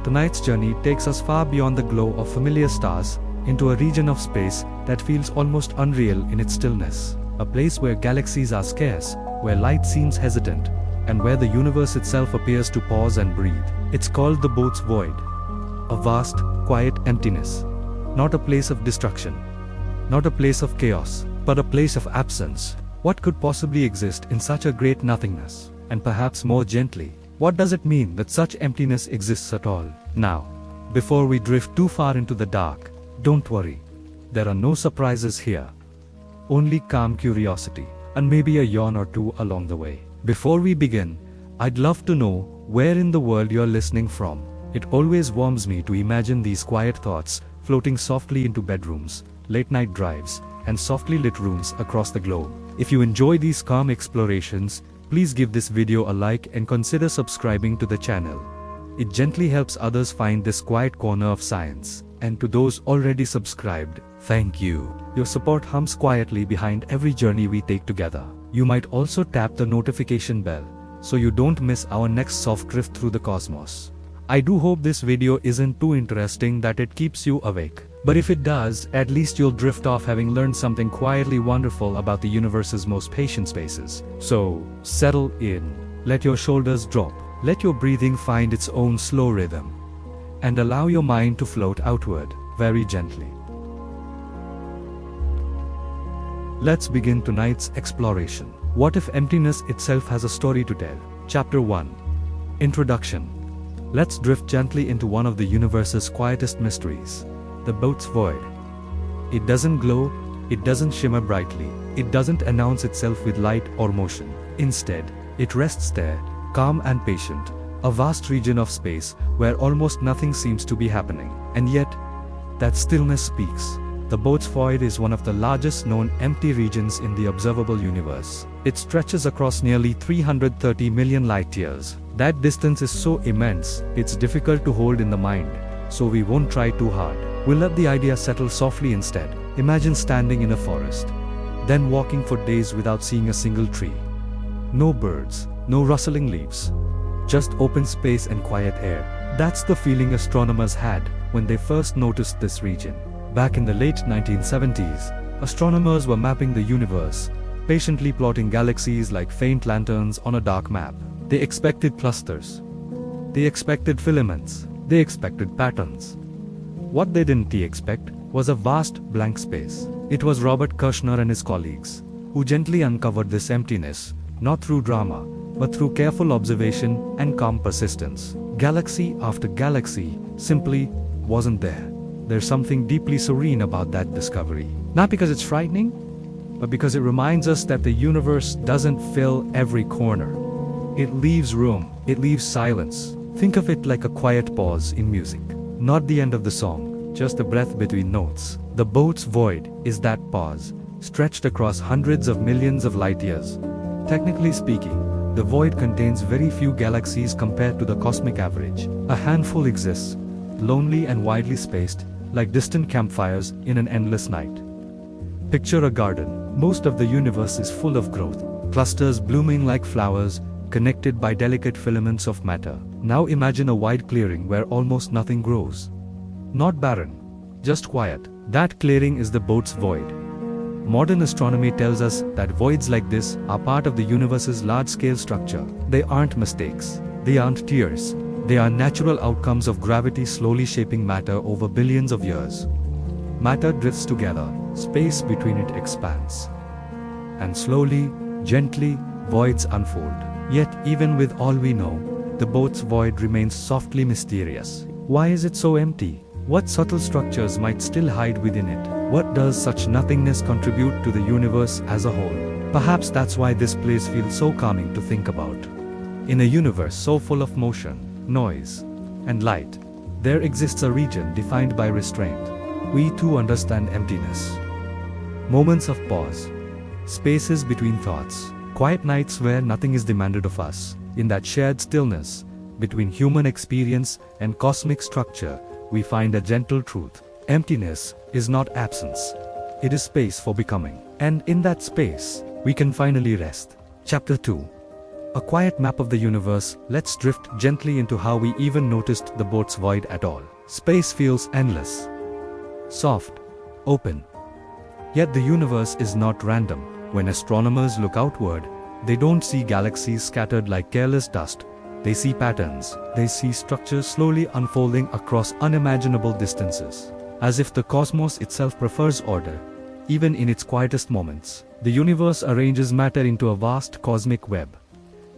Tonight's journey takes us far beyond the glow of familiar stars, into a region of space that feels almost unreal in its stillness. A place where galaxies are scarce, where light seems hesitant, and where the universe itself appears to pause and breathe. It's called the Boötes Void. A vast, quiet emptiness. Not a place of destruction. Not a place of chaos, but a place of absence. What could possibly exist in such a great nothingness? And perhaps more gently, what does it mean that such emptiness exists at all? Now, before we drift too far into the dark, don't worry. There are no surprises here. Only calm curiosity, and maybe a yawn or two along the way. Before we begin, I'd love to know where in the world you're listening from. It always warms me to imagine these quiet thoughts floating softly into bedrooms, late-night drives, and softly lit rooms across the globe. If you enjoy these calm explorations, please give this video a like and consider subscribing to the channel. It gently helps others find this quiet corner of science. And to those already subscribed, thank you. Your support hums quietly behind every journey we take together. You might also tap the notification bell, so you don't miss our next soft drift through the cosmos. I do hope this video isn't too interesting that it keeps you awake. But if it does, at least you'll drift off having learned something quietly wonderful about the universe's most patient spaces. So, settle in. Let your shoulders drop. Let your breathing find its own slow rhythm. And allow your mind to float outward, very gently. Let's begin tonight's exploration. What if emptiness itself has a story to tell? Chapter 1. Introduction. Let's drift gently into one of the universe's quietest mysteries, the Boötes Void. It doesn't glow, it doesn't shimmer brightly, it doesn't announce itself with light or motion. Instead, it rests there, calm and patient, a vast region of space where almost nothing seems to be happening. And yet, that stillness speaks. The Boötes Void is one of the largest known empty regions in the observable universe. It stretches across nearly 330 million light-years. That distance is so immense, it's difficult to hold in the mind, so we won't try too hard. We'll let the idea settle softly instead. Imagine standing in a forest, then walking for days without seeing a single tree. No birds, no rustling leaves. Just open space and quiet air. That's the feeling astronomers had when they first noticed this region. Back in the late 1970s, astronomers were mapping the universe, patiently plotting galaxies like faint lanterns on a dark map. They expected clusters. They expected filaments. They expected patterns. What they didn't expect was a vast blank space. It was Robert Kirshner and his colleagues who gently uncovered this emptiness, not through drama, but through careful observation and calm persistence. Galaxy after galaxy simply wasn't there. There's something deeply serene about that discovery. Not because it's frightening, but because it reminds us that the universe doesn't fill every corner. It leaves room, it leaves silence. Think of it like a quiet pause in music. Not the end of the song, just a breath between notes. The Boötes Void is that pause, stretched across hundreds of millions of light years. Technically speaking, the void contains very few galaxies compared to the cosmic average. A handful exists, lonely and widely spaced, like distant campfires in an endless night. Picture a garden. Most of the universe is full of growth, clusters blooming like flowers, connected by delicate filaments of matter. Now imagine a wide clearing where almost nothing grows. Not barren, just quiet. That clearing is the Boötes Void. Modern astronomy tells us that voids like this are part of the universe's large-scale structure. They aren't mistakes. They aren't tears. They are natural outcomes of gravity slowly shaping matter over billions of years. Matter drifts together, space between it expands. And slowly, gently, voids unfold. Yet, even with all we know, the Boötes Void remains softly mysterious. Why is it so empty? What subtle structures might still hide within it? What does such nothingness contribute to the universe as a whole? Perhaps that's why this place feels so calming to think about. In a universe so full of motion, noise, and light, there exists a region defined by restraint. We too understand emptiness. Moments of pause. Spaces between thoughts. Quiet nights where nothing is demanded of us. In that shared stillness, between human experience and cosmic structure, we find a gentle truth. Emptiness is not absence. It is space for becoming. And in that space, we can finally rest. Chapter 2. A quiet map of the universe. Let's drift gently into how we even noticed the Boötes Void at all. Space feels endless, soft, open. Yet the universe is not random. When astronomers look outward, they don't see galaxies scattered like careless dust. They see patterns. They see structures slowly unfolding across unimaginable distances. As if the cosmos itself prefers order, even in its quietest moments. The universe arranges matter into a vast cosmic web.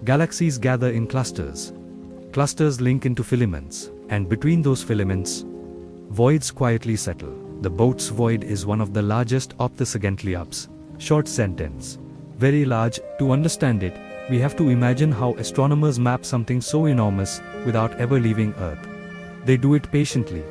Galaxies gather in clusters. Clusters link into filaments, and between those filaments, voids quietly settle. The Boötes Void is one of the largest of the Segentliups. Short sentence. Very large. To understand it, we have to imagine how astronomers map something so enormous without ever leaving Earth. They do it patiently,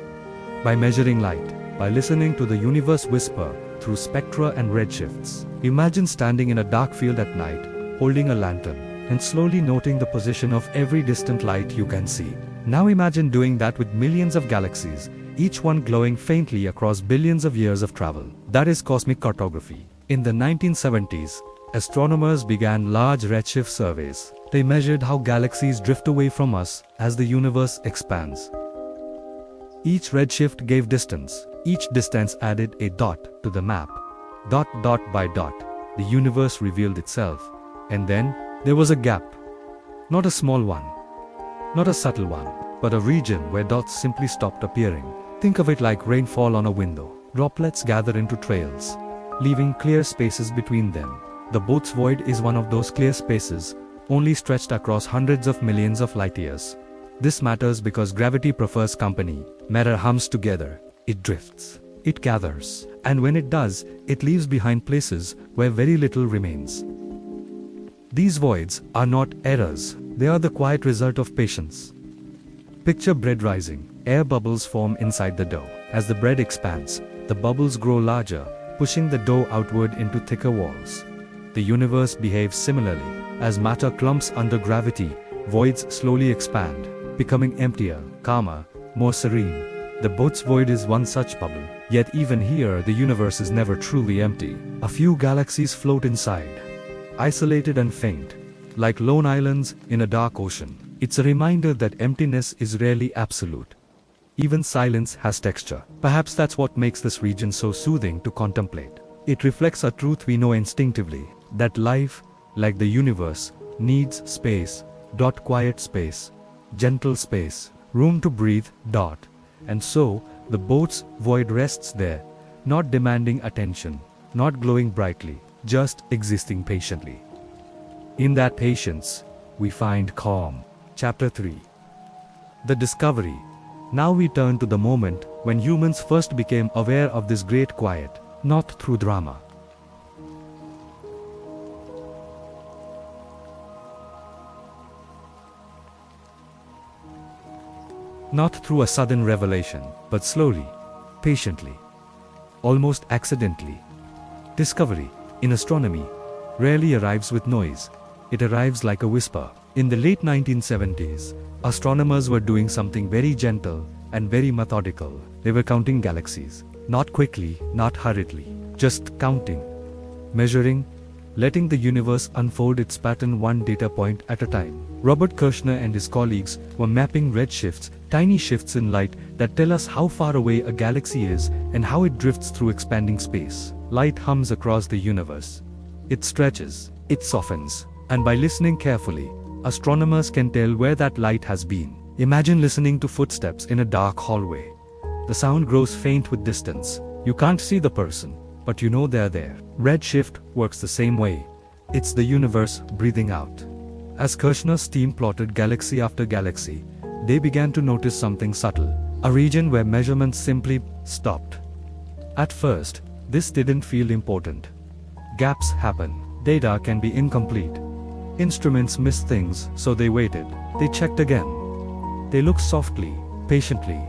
by measuring light, by listening to the universe whisper through spectra and redshifts. Imagine standing in a dark field at night, holding a lantern, and slowly noting the position of every distant light you can see. Now imagine doing that with millions of galaxies, each one glowing faintly across billions of years of travel. That is cosmic cartography. In the 1970s, astronomers began large redshift surveys. They measured how galaxies drift away from us as the universe expands. Each redshift gave distance. Each distance added a dot to the map. Dot by dot, the universe revealed itself. And then, there was a gap. Not a small one. Not a subtle one. But a region where dots simply stopped appearing. Think of it like rainfall on a window. Droplets gather into trails, leaving clear spaces between them. The Boötes Void is one of those clear spaces, only stretched across hundreds of millions of light years. This matters because gravity prefers company. Matter hums together. It drifts. It gathers. And when it does, it leaves behind places where very little remains. These voids are not errors. They are the quiet result of patience. Picture bread rising. Air bubbles form inside the dough. As the bread expands, the bubbles grow larger, pushing the dough outward into thicker walls. The universe behaves similarly. As matter clumps under gravity, voids slowly expand, becoming emptier, calmer, more serene. The Boötes Void is one such bubble. Yet even here, the universe is never truly empty. A few galaxies float inside, isolated and faint, like lone islands in a dark ocean. It's a reminder that emptiness is rarely absolute. Even silence has texture. Perhaps that's what makes this region so soothing to contemplate. It reflects a truth we know instinctively, that life, like the universe, needs space. Quiet space, gentle space, room to breathe. And so, the Boötes Void rests there, not demanding attention, not glowing brightly, just existing patiently. In that patience, we find calm. Chapter 3. The Discovery. Now we turn to the moment when humans first became aware of this great quiet, not through drama. Not through a sudden revelation, but slowly, patiently, almost accidentally. Discovery, in astronomy, rarely arrives with noise. It arrives like a whisper. In the late 1970s, astronomers were doing something very gentle and very methodical. They were counting galaxies. Not quickly, not hurriedly, just counting, measuring, letting the universe unfold its pattern one data point at a time. Robert Kirshner and his colleagues were mapping redshifts, tiny shifts in light that tell us how far away a galaxy is and how it drifts through expanding space. Light hums across the universe. It stretches, it softens, and by listening carefully, astronomers can tell where that light has been. Imagine listening to footsteps in a dark hallway. The sound grows faint with distance. You can't see the person, but you know they're there. Redshift works the same way. It's the universe breathing out. As Kirshner's team plotted galaxy after galaxy, they began to notice something subtle, a region where measurements simply stopped. At first, this didn't feel important. Gaps happen. Data can be incomplete. Instruments miss things, so they waited. They checked again. They looked softly, patiently.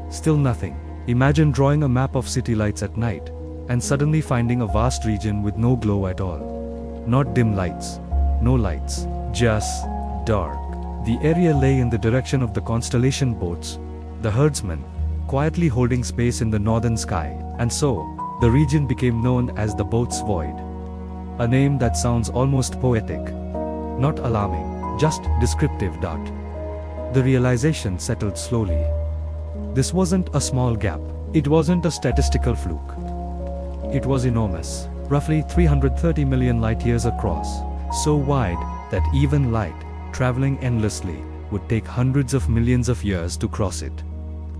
Still nothing. Imagine drawing a map of city lights at night, and suddenly finding a vast region with no glow at all. Not dim lights. No lights. Just dark. The area lay in the direction of the constellation Boötes, the herdsman, quietly holding space in the northern sky, and so, the region became known as the Boötes Void. A name that sounds almost poetic. Not alarming, just descriptive. The realization settled slowly. This wasn't a small gap. It wasn't a statistical fluke. It was enormous, roughly 330 million light-years across, so wide that even light, traveling endlessly, would take hundreds of millions of years to cross it.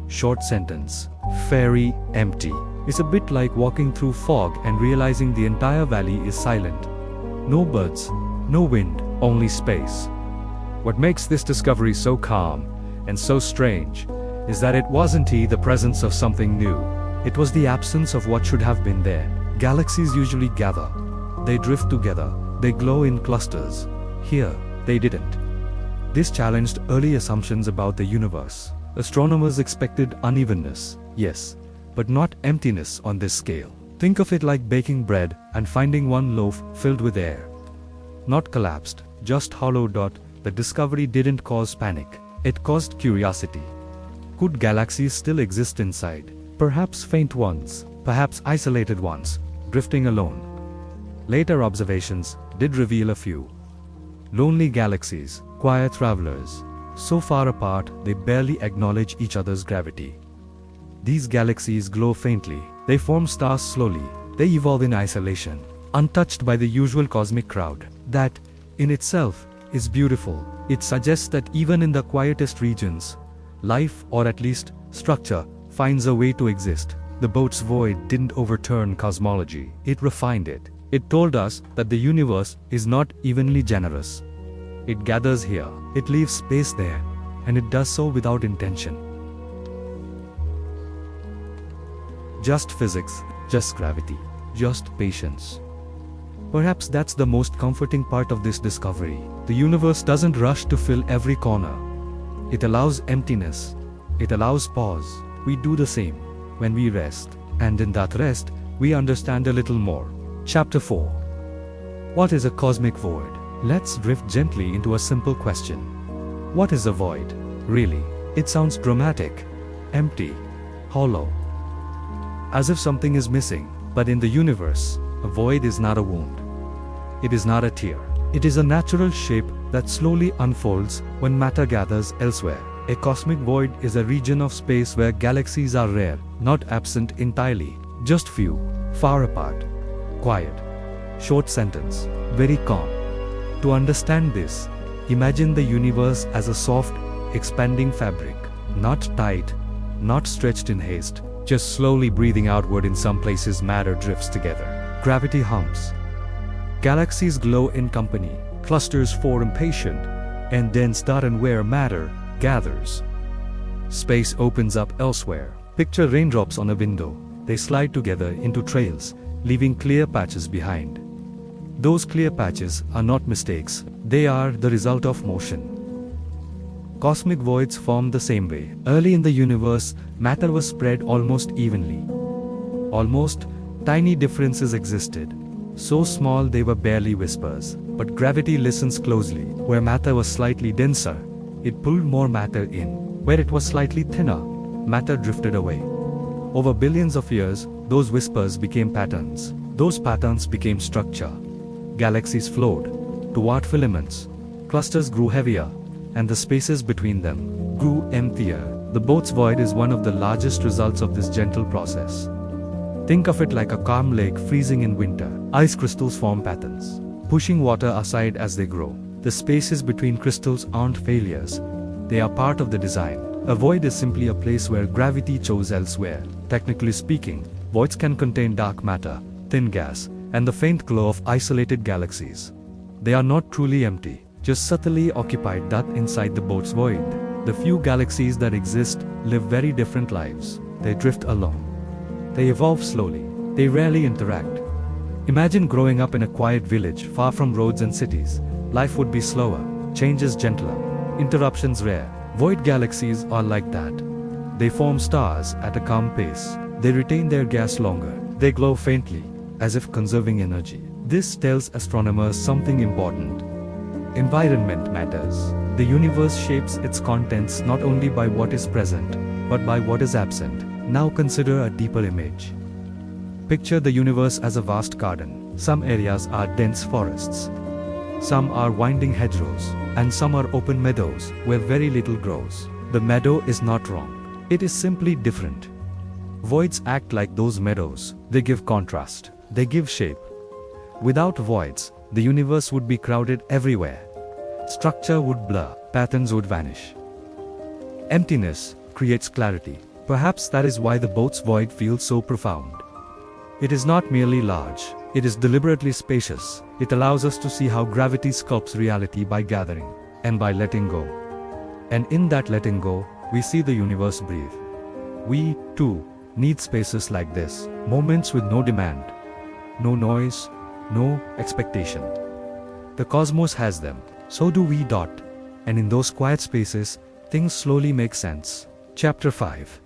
Short sentence. Very empty. It's a bit like walking through fog and realizing the entire valley is silent. No birds, no wind, only space. What makes this discovery so calm and so strange is that it wasn't the presence of something new. It was the absence of what should have been there. Galaxies usually gather. They drift together. They glow in clusters. Here, they didn't. This challenged early assumptions about the universe. Astronomers expected unevenness, yes, but not emptiness on this scale. Think of it like baking bread and finding one loaf filled with air. Not collapsed, just hollow. The discovery didn't cause panic. It caused curiosity. Could galaxies still exist inside? Perhaps faint ones, perhaps isolated ones, drifting alone. Later observations did reveal a few. Lonely galaxies, quiet travelers, so far apart they barely acknowledge each other's gravity. These galaxies glow faintly, they form stars slowly, they evolve in isolation, untouched by the usual cosmic crowd. That, in itself, is beautiful. It suggests that even in the quietest regions, life, or at least structure, finds a way to exist. The Boötes Void didn't overturn cosmology, it refined it. It told us that the universe is not evenly generous. It gathers here, it leaves space there, and it does so without intention. Just physics, just gravity, just patience. Perhaps that's the most comforting part of this discovery. The universe doesn't rush to fill every corner. It allows emptiness. It allows pause. We do the same when we rest, and in that rest, we understand a little more. Chapter 4. What is a cosmic void? Let's drift gently into a simple question. What is a void? Really? It sounds dramatic, empty, hollow. As if something is missing, but in the universe, a void is not a wound. It is not a tear. It is a natural shape that slowly unfolds when matter gathers elsewhere. A cosmic void is a region of space where galaxies are rare, not absent entirely, just few, far apart. Quiet. Short sentence. Very calm. To understand this, imagine the universe as a soft, expanding fabric. Not tight, not stretched in haste, just slowly breathing outward. In some places matter drifts together. Gravity hums. Galaxies glow in company. Clusters form impatient, and then start and where matter gathers. Space opens up elsewhere. Picture raindrops on a window. They slide together into trails, leaving clear patches behind. Those clear patches are not mistakes, they are the result of motion. Cosmic voids form the same way. Early in the universe, matter was spread almost evenly. Almost, tiny differences existed. So small they were barely whispers. But gravity listens closely. Where matter was slightly denser, it pulled more matter in. Where it was slightly thinner, matter drifted away. Over billions of years, those whispers became patterns. Those patterns became structure. Galaxies flowed toward filaments. Clusters grew heavier, and the spaces between them grew emptier. The Boötes Void is one of the largest results of this gentle process. Think of it like a calm lake freezing in winter. Ice crystals form patterns, pushing water aside as they grow. The spaces between crystals aren't failures. They are part of the design. A void is simply a place where gravity chose elsewhere. Technically speaking, voids can contain dark matter, thin gas, and the faint glow of isolated galaxies. They are not truly empty, just subtly occupied. That inside the Boötes Void, the few galaxies that exist live very different lives. They drift along. They evolve slowly. They rarely interact. Imagine growing up in a quiet village far from roads and cities. Life would be slower, changes gentler, interruptions rare. Void galaxies are like that. They form stars at a calm pace. They retain their gas longer. They glow faintly, as if conserving energy. This tells astronomers something important. Environment matters. The universe shapes its contents not only by what is present, but by what is absent. Now consider a deeper image. Picture the universe as a vast garden. Some areas are dense forests. Some are winding hedgerows. and some are open meadows, where very little grows. The meadow is not wrong. It is simply different. Voids act like those meadows. They give contrast. They give shape. Without voids, the universe would be crowded everywhere. Structure would blur, patterns would vanish. Emptiness creates clarity. Perhaps that is why the Boötes Void feels so profound. It is not merely large, it is deliberately spacious. It allows us to see how gravity sculpts reality by gathering, and by letting go. And in that letting go, we see the universe breathe. We, too, need spaces like this, moments with no demand, no noise, no expectation. The cosmos has them, so do we. And in those quiet spaces, things slowly make sense. Chapter 5.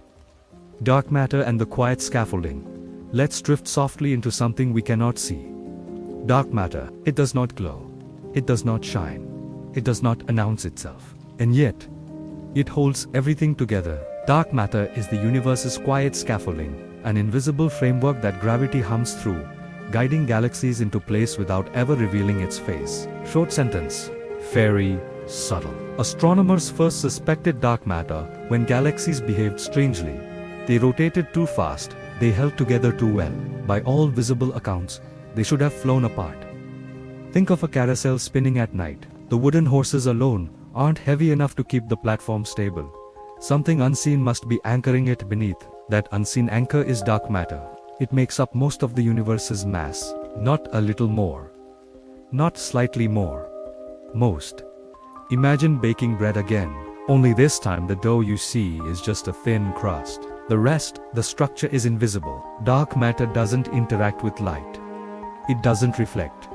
Dark matter and the quiet scaffolding. Let's drift softly into something we cannot see. Dark matter, it does not glow. It does not shine. It does not announce itself. And yet, it holds everything together. Dark matter is the universe's quiet scaffolding, an invisible framework that gravity hums through, guiding galaxies into place without ever revealing its face. Short sentence. Very subtle. Astronomers first suspected dark matter when galaxies behaved strangely. They rotated too fast, they held together too well. By all visible accounts, they should have flown apart. Think of a carousel spinning at night. The wooden horses alone aren't heavy enough to keep the platform stable. Something unseen must be anchoring it beneath. That unseen anchor is dark matter. It makes up most of the universe's mass, not a little more. Not slightly more. Most. Imagine baking bread again. Only this time the dough you see is just a thin crust. The rest, the structure is invisible. Dark matter doesn't interact with light. It doesn't reflect.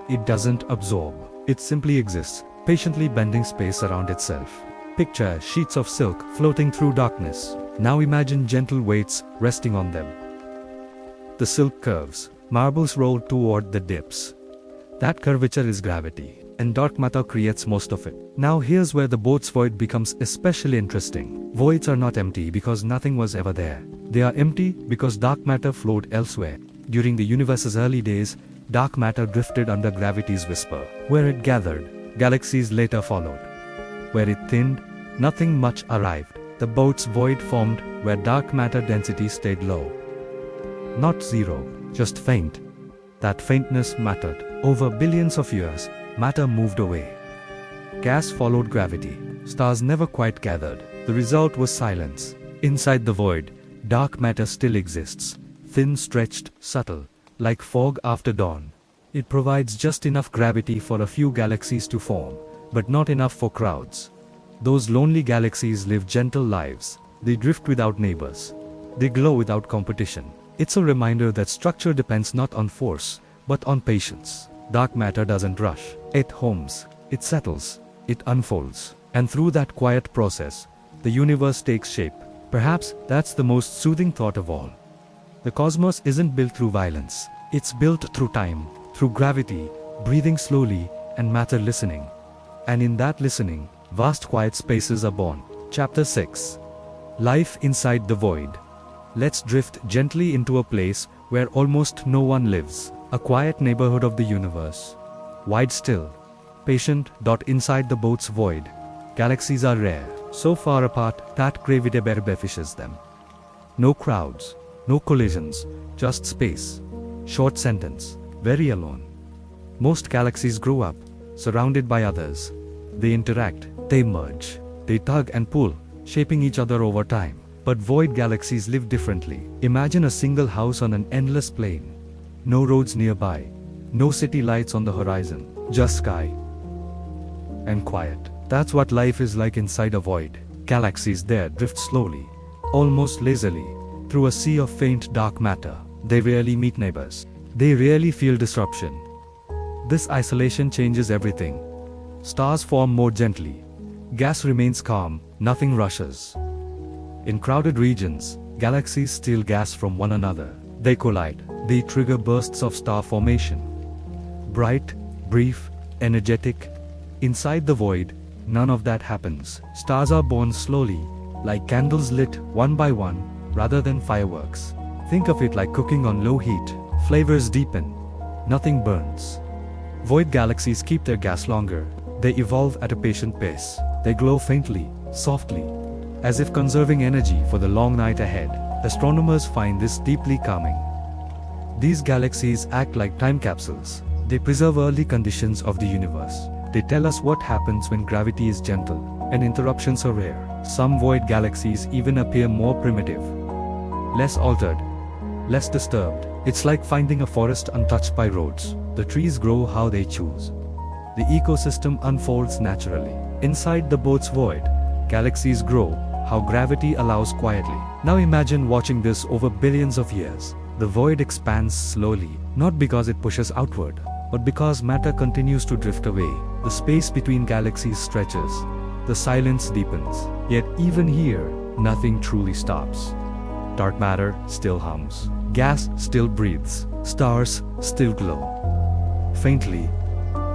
It doesn't absorb. It simply exists, patiently bending space around itself. Picture sheets of silk floating through darkness. Now imagine gentle weights resting on them. The silk curves. Marbles roll toward the dips. That curvature is gravity, and dark matter creates most of it. Now here's where the Boötes Void becomes especially interesting. Voids are not empty because nothing was ever there. They are empty because dark matter flowed elsewhere. During the universe's early days, dark matter drifted under gravity's whisper. Where it gathered, galaxies later followed. Where it thinned, nothing much arrived. The Boötes Void formed where dark matter density stayed low. Not zero, just faint. That faintness mattered. Over billions of years, matter moved away. Gas followed gravity. Stars never quite gathered. The result was silence. Inside the void, dark matter still exists. Thin, stretched, subtle, like fog after dawn. It provides just enough gravity for a few galaxies to form, but not enough for crowds. Those lonely galaxies live gentle lives. They drift without neighbors. They glow without competition. It's a reminder that structure depends not on force, but on patience. Dark matter doesn't rush. It homes. It settles. It unfolds. And through that quiet process, the universe takes shape. Perhaps that's the most soothing thought of all. The cosmos isn't built through violence. It's built through time, through gravity, breathing slowly, and matter listening. And in that listening, vast quiet spaces are born. Chapter 6. Life inside the void. Let's drift gently into a place where almost no one lives. A quiet neighborhood of the universe. Wide still. Patient. Inside the Boötes Void. Galaxies are rare, so far apart that gravity beneficies them. No crowds, no collisions, just space. Short sentence. Very alone. Most galaxies grow up, surrounded by others. They interact, they merge, they tug and pull, shaping each other over time. But void galaxies live differently. Imagine a single house on an endless plain. No roads nearby. No city lights on the horizon. Just sky. And quiet. That's what life is like inside a void. Galaxies there drift slowly, almost lazily, through a sea of faint dark matter. They rarely meet neighbors. They rarely feel disruption. This isolation changes everything. Stars form more gently. Gas remains calm, nothing rushes. In crowded regions, galaxies steal gas from one another. They collide. They trigger bursts of star formation. Bright, brief, energetic. Inside the void, none of that happens. Stars are born slowly, like candles lit one by one, rather than fireworks. Think of it like cooking on low heat. Flavors deepen. Nothing burns. Void galaxies keep their gas longer. They evolve at a patient pace. They glow faintly, softly, as if conserving energy for the long night ahead. Astronomers find this deeply calming. These galaxies act like time capsules. They preserve early conditions of the universe. They tell us what happens when gravity is gentle and interruptions are rare. Some void galaxies even appear more primitive, less altered, less disturbed. It's like finding a forest untouched by roads. The trees grow how they choose. The ecosystem unfolds naturally. Inside the Boötes Void, galaxies grow how gravity allows quietly. Now imagine watching this over billions of years. The void expands slowly, not because it pushes outward, but because matter continues to drift away. The space between galaxies stretches. The silence deepens. Yet even here, nothing truly stops. Dark matter still hums. Gas still breathes. Stars still glow. Faintly.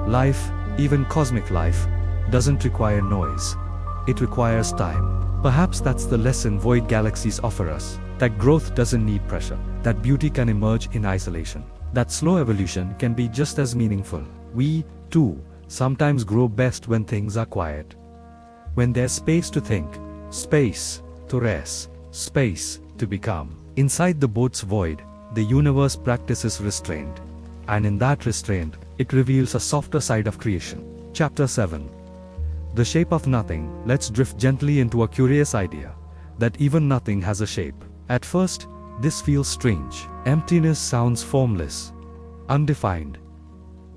Life, even cosmic life, doesn't require noise. It requires time. Perhaps that's the lesson void galaxies offer us. That growth doesn't need pressure. That beauty can emerge in isolation. That slow evolution can be just as meaningful. We, too, sometimes grow best when things are quiet. When there's space to think, space to rest, space to become. Inside the Boötes Void, the universe practices restraint. And in that restraint, it reveals a softer side of creation. Chapter 7. The shape of nothing. Let's drift gently into a curious idea that even nothing has a shape. At first, this feels strange. Emptiness sounds formless, undefined,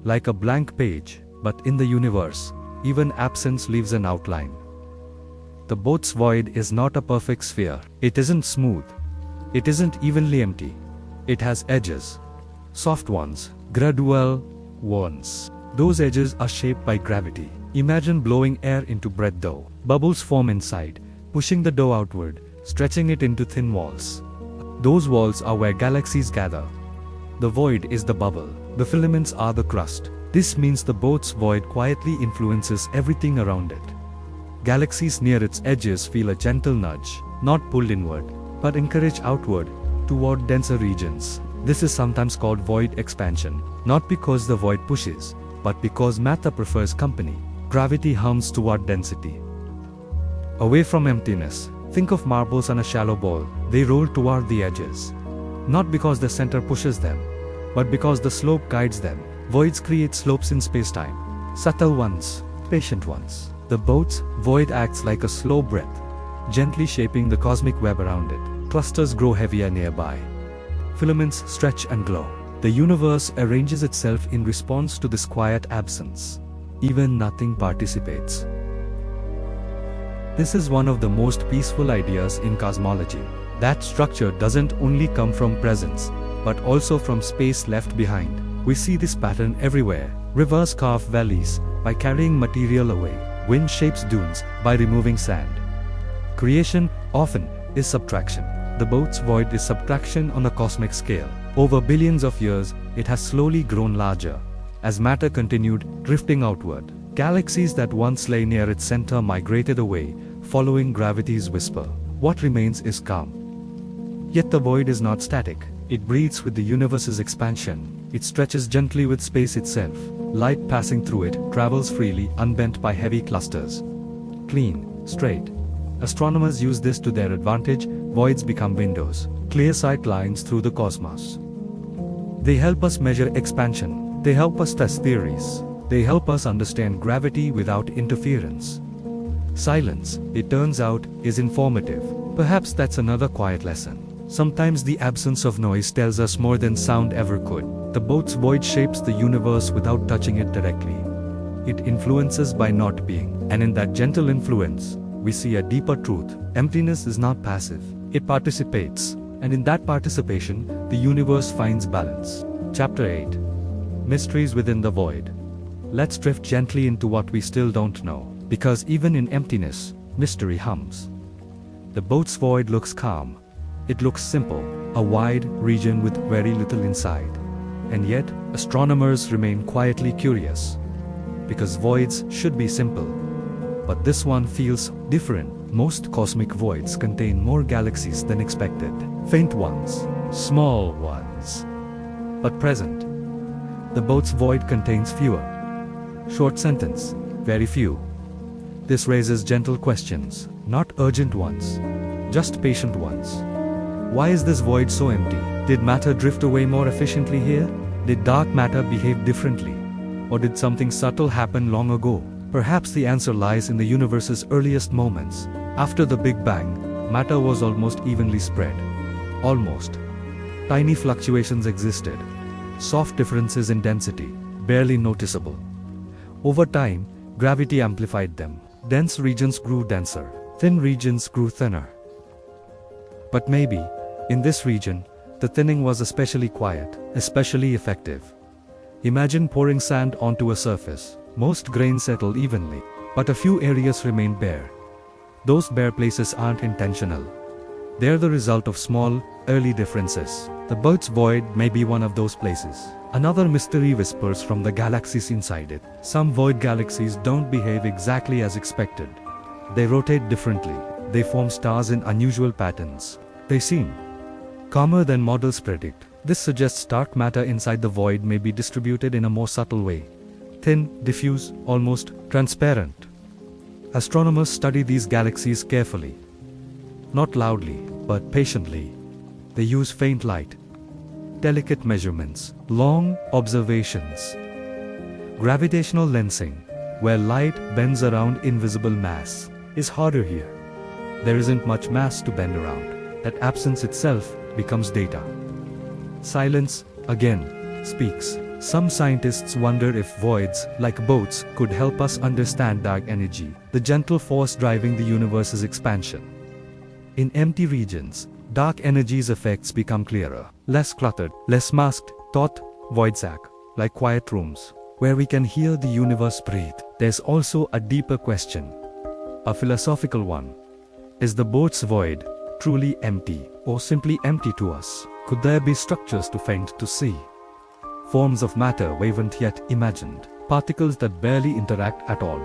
like a blank page. But in the universe, even absence leaves an outline. The Boötes Void is not a perfect sphere. It isn't smooth. It isn't evenly empty. It has edges. Soft ones, gradual ones. Those edges are shaped by gravity. Imagine blowing air into bread dough. Bubbles form inside, pushing the dough outward, stretching it into thin walls. Those walls are where galaxies gather. The void is the bubble. The filaments are the crust. This means the Boötes Void quietly influences everything around it. Galaxies near its edges feel a gentle nudge, not pulled inward, but encouraged outward, toward denser regions. This is sometimes called void expansion, not because the void pushes, but because matter prefers company. Gravity hums toward density. Away from emptiness. Think of marbles on a shallow bowl. They roll toward the edges. Not because the center pushes them, but because the slope guides them. Voids create slopes in space-time. Subtle ones, patient ones. The Boötes Void acts like a slow breath, gently shaping the cosmic web around it. Clusters grow heavier nearby. Filaments stretch and glow. The universe arranges itself in response to this quiet absence. Even nothing participates. This is one of the most peaceful ideas in cosmology. That structure doesn't only come from presence, but also from space left behind. We see this pattern everywhere. Rivers carve valleys by carrying material away. Wind shapes dunes by removing sand. Creation, often, is subtraction. The Boötes Void is subtraction on a cosmic scale. Over billions of years, it has slowly grown larger. As matter continued drifting outward, galaxies that once lay near its center migrated away, following gravity's whisper. What remains is calm. Yet the void is not static. It breathes with the universe's expansion. It stretches gently with space itself. Light passing through it travels freely, unbent by heavy clusters. Clean, straight. Astronomers use this to their advantage. Voids become windows, clear sight lines through the cosmos. They help us measure expansion. They help us test theories. They help us understand gravity without interference. Silence, it turns out, is informative. Perhaps that's another quiet lesson. Sometimes the absence of noise tells us more than sound ever could. The Boötes Void shapes the universe without touching it directly. It influences by not being. And in that gentle influence, we see a deeper truth. Emptiness is not passive. It participates. And in that participation, the universe finds balance. Chapter 8. Mysteries within the void. Let's drift gently into what we still don't know. Because even in emptiness, mystery hums. The Boötes Void looks calm. It looks simple, a wide region with very little inside. And yet, astronomers remain quietly curious. Because voids should be simple. But this one feels different. Most cosmic voids contain more galaxies than expected. Faint ones, small ones, but present. The Boötes Void contains fewer. Short sentence. Very few. This raises gentle questions, not urgent ones, just patient ones. Why is this void so empty? Did matter drift away more efficiently here? Did dark matter behave differently? Or did something subtle happen long ago? Perhaps the answer lies in the universe's earliest moments. After the Big Bang, matter was almost evenly spread. Almost. Tiny fluctuations existed. Soft differences in density, barely noticeable. Over time, gravity amplified them. Dense regions grew denser. Thin regions grew thinner. But maybe, in this region, the thinning was especially quiet, especially effective. Imagine pouring sand onto a surface. Most grains settle evenly, but a few areas remain bare. Those bare places aren't intentional. They're the result of small, early differences. The Boötes Void may be one of those places. Another mystery whispers from the galaxies inside it. Some void galaxies don't behave exactly as expected. They rotate differently. They form stars in unusual patterns. They seem calmer than models predict. This suggests dark matter inside the void may be distributed in a more subtle way. Thin, diffuse, almost transparent. Astronomers study these galaxies carefully. Not loudly, but patiently. They use faint light, delicate measurements, long observations. Gravitational lensing, where light bends around invisible mass, is harder here. There isn't much mass to bend around. That absence itself becomes data. Silence, again, speaks. Some scientists wonder if voids, like boats, could help us understand dark energy, the gentle force driving the universe's expansion. In empty regions, dark energy's effects become clearer, less cluttered, less masked, thought, voids act like quiet rooms, where we can hear the universe breathe. There's also a deeper question, a philosophical one. Is the Boötes Void truly empty, or simply empty to us? Could there be structures too faint to see? Forms of matter we haven't yet imagined, particles that barely interact at all.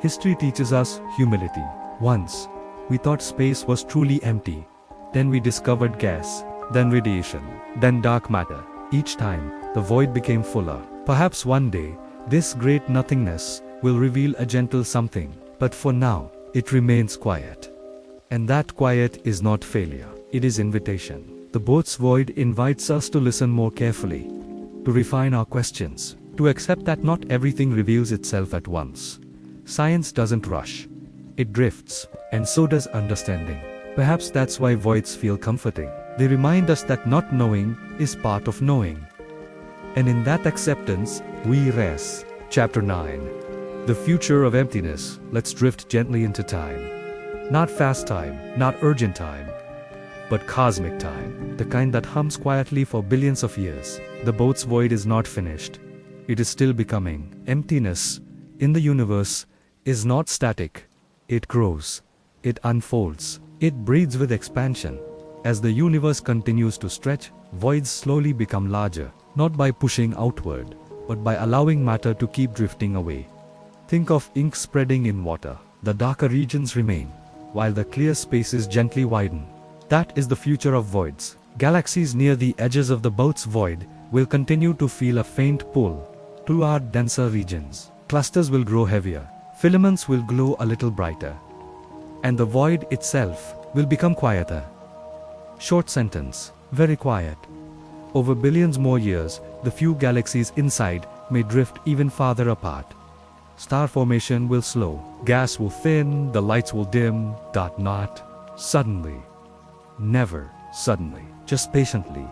History teaches us humility. Once, we thought space was truly empty. Then we discovered gas, then radiation, then dark matter. Each time, the void became fuller. Perhaps one day, this great nothingness will reveal a gentle something, but for now, it remains quiet. And that quiet is not failure, it is invitation. The Boötes Void invites us to listen more carefully, to refine our questions, to accept that not everything reveals itself at once. Science doesn't rush. It drifts, and so does understanding. Perhaps that's why voids feel comforting. They remind us that not knowing is part of knowing. And in that acceptance, we rest. Chapter 9. The future of emptiness. Let's drift gently into time. Not fast time, not urgent time, but cosmic time, the kind that hums quietly for billions of years. The Boötes Void is not finished. It is still becoming. Emptiness, in the universe, is not static. It grows. It unfolds. It breathes with expansion. As the universe continues to stretch, voids slowly become larger, not by pushing outward, but by allowing matter to keep drifting away. Think of ink spreading in water. The darker regions remain, while the clear spaces gently widen. That is the future of voids. Galaxies near the edges of the Boötes Void will continue to feel a faint pull toward denser regions. Clusters will grow heavier, filaments will glow a little brighter, and the void itself will become quieter. Short sentence, very quiet. Over billions more years, the few galaxies inside may drift even farther apart. Star formation will slow, gas will thin, the lights will dim, not suddenly. Never suddenly, just patiently.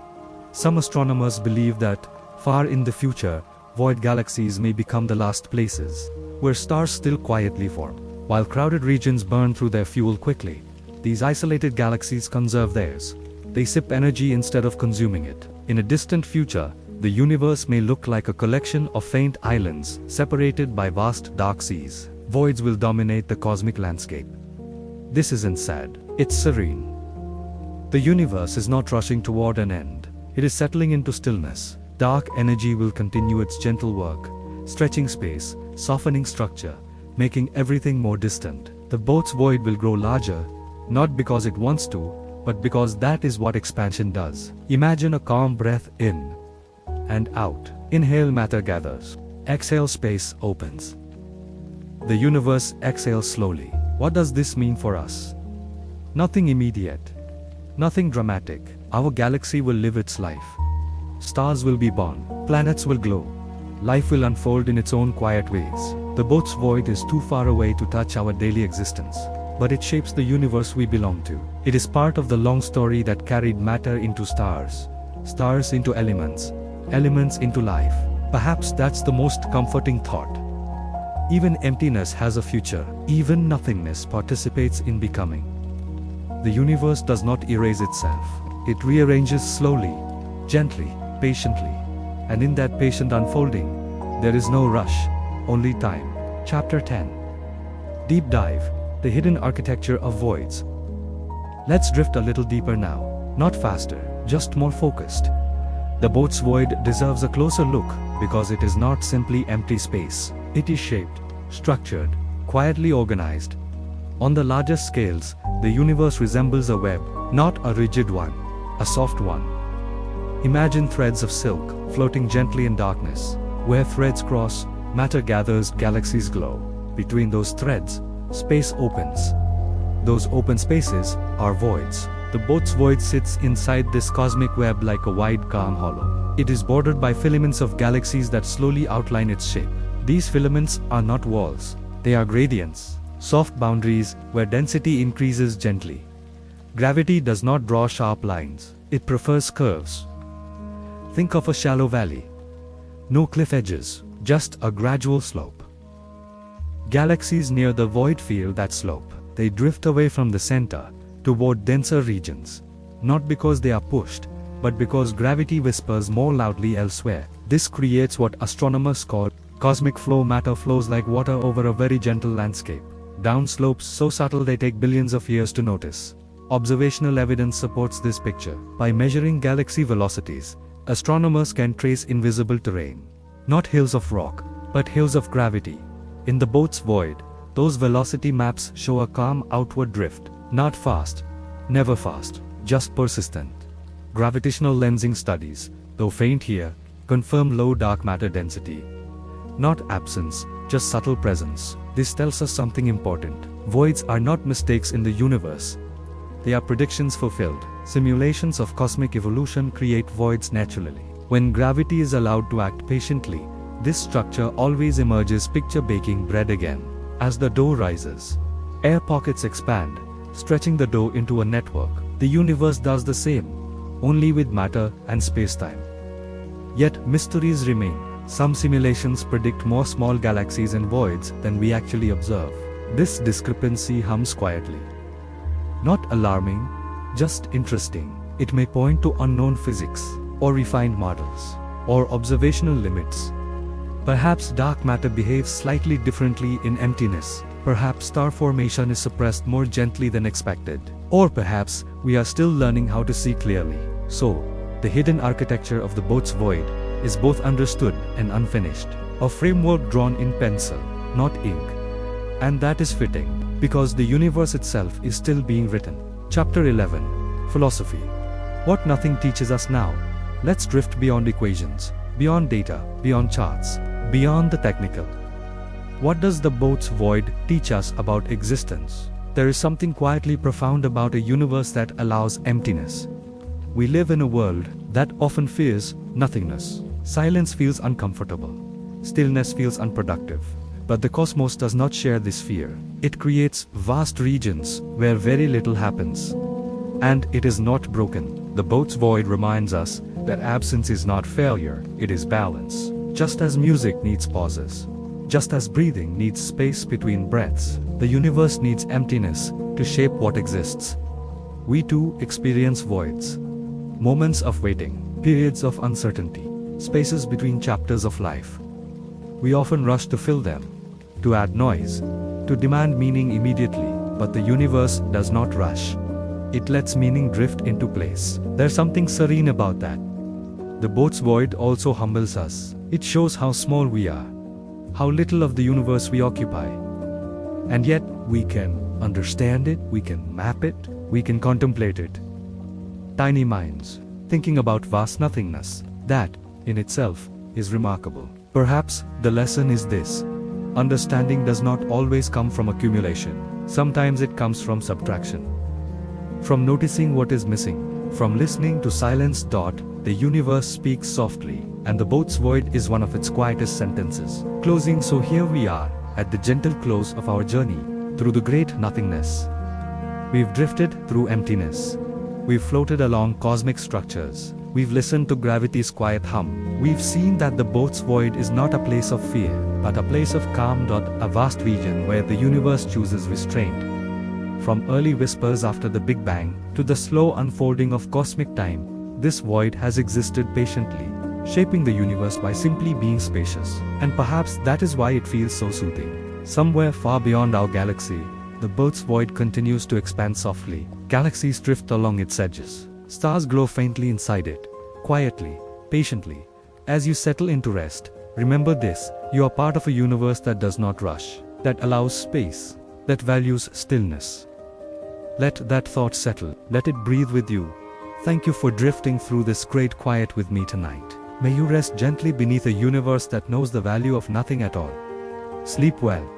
Some astronomers believe that, far in the future, void galaxies may become the last places, where stars still quietly form. While crowded regions burn through their fuel quickly, these isolated galaxies conserve theirs. They sip energy instead of consuming it. In a distant future, the universe may look like a collection of faint islands, separated by vast dark seas. Voids will dominate the cosmic landscape. This isn't sad, it's serene. The universe is not rushing toward an end. It is settling into stillness. Dark energy will continue its gentle work, stretching space, softening structure, making everything more distant. The Boötes Void will grow larger, not because it wants to, but because that is what expansion does. Imagine a calm breath in and out. Inhale, matter gathers. Exhale, space opens. The universe exhales slowly. What does this mean for us? Nothing immediate. Nothing dramatic. Our galaxy will live its life. Stars will be born. Planets will glow. Life will unfold in its own quiet ways. The Boötes Void is too far away to touch our daily existence. But it shapes the universe we belong to. It is part of the long story that carried matter into stars. Stars into elements. Elements into life. Perhaps that's the most comforting thought. Even emptiness has a future. Even nothingness participates in becoming. The universe does not erase itself. It rearranges slowly, gently, patiently. And in that patient unfolding, there is no rush, only time. Chapter 10. Deep Dive, the Hidden Architecture of Voids. Let's drift a little deeper now. Not faster, just more focused. The Boötes Void deserves a closer look because it is not simply empty space. It is shaped, structured, quietly organized. On the largest scales, the universe resembles a web, not a rigid one, a soft one. Imagine threads of silk floating gently in darkness. Where threads cross, matter gathers, galaxies glow. Between those threads, space opens. Those open spaces are voids. The Boötes Void sits inside this cosmic web like a wide, calm hollow. It is bordered by filaments of galaxies that slowly outline its shape. These filaments are not walls. They are gradients, soft boundaries where density increases gently. Gravity does not draw sharp lines. It prefers curves. Think of a shallow valley. No cliff edges, just a gradual slope. Galaxies near the void feel that slope. They drift away from the center, toward denser regions. Not because they are pushed, but because gravity whispers more loudly elsewhere. This creates what astronomers call cosmic flow. Matter flows like water over a very gentle landscape. Down slopes so subtle they take billions of years to notice. Observational evidence supports this picture. By measuring galaxy velocities, astronomers can trace invisible terrain. Not hills of rock, but hills of gravity. In the Boötes Void, those velocity maps show a calm outward drift. Not fast, never fast, just persistent. Gravitational lensing studies, though faint here, confirm low dark matter density. Not absence, just subtle presence. This tells us something important. Voids are not mistakes in the universe. They are predictions fulfilled. Simulations of cosmic evolution create voids naturally. When gravity is allowed to act patiently, this structure always emerges, picture baking bread again. As the dough rises, air pockets expand, stretching the dough into a network. The universe does the same, only with matter and space-time. Yet mysteries remain. Some simulations predict more small galaxies and voids than we actually observe. This discrepancy hums quietly. Not alarming, just interesting. It may point to unknown physics, or refined models, or observational limits. Perhaps dark matter behaves slightly differently in emptiness. Perhaps star formation is suppressed more gently than expected. Or perhaps we are still learning how to see clearly. So, the hidden architecture of the Boötes Void is both understood and unfinished. A framework drawn in pencil, not ink. And that is fitting, because the universe itself is still being written. Chapter 11. Philosophy. What nothing teaches us now. Let's drift beyond equations, beyond data, beyond charts, beyond the technical. What does the Boötes Void teach us about existence? There is something quietly profound about a universe that allows emptiness. We live in a world that often fears nothingness. Silence feels uncomfortable. Stillness feels unproductive. But the cosmos does not share this fear. It creates vast regions where very little happens. And it is not broken. The Boötes Void reminds us that absence is not failure, it is balance. Just as music needs pauses, just as breathing needs space between breaths, the universe needs emptiness to shape what exists. We too experience voids. Moments of waiting, periods of uncertainty, spaces between chapters of life. We often rush to fill them, to add noise, to demand meaning immediately, but the universe does not rush. It lets meaning drift into place. There's something serene about that. The Boötes Void also humbles us. It shows how small we are, how little of the universe we occupy. And yet, we can understand it, we can map it, we can contemplate it. Tiny minds, thinking about vast nothingness, that, in itself, is remarkable. Perhaps the lesson is this. Understanding does not always come from accumulation. Sometimes it comes from subtraction. From noticing what is missing, from listening to silence. The universe speaks softly, and the Boötes Void is one of its quietest sentences. Closing. So here we are, at the gentle close of our journey, through the great nothingness. We've drifted through emptiness. We've floated along cosmic structures. We've listened to gravity's quiet hum. We've seen that the Boötes Void is not a place of fear, but a place of calm. A vast region where the universe chooses restraint. From early whispers after the Big Bang, to the slow unfolding of cosmic time, this void has existed patiently, shaping the universe by simply being spacious. And perhaps that is why it feels so soothing. Somewhere far beyond our galaxy, the Boötes Void continues to expand softly. Galaxies drift along its edges. Stars glow faintly inside it, quietly, patiently. As you settle into rest, remember this: you are part of a universe that does not rush, that allows space, that values stillness. Let that thought settle, let it breathe with you. Thank you for drifting through this great quiet with me tonight. May you rest gently beneath a universe that knows the value of nothing at all. Sleep well.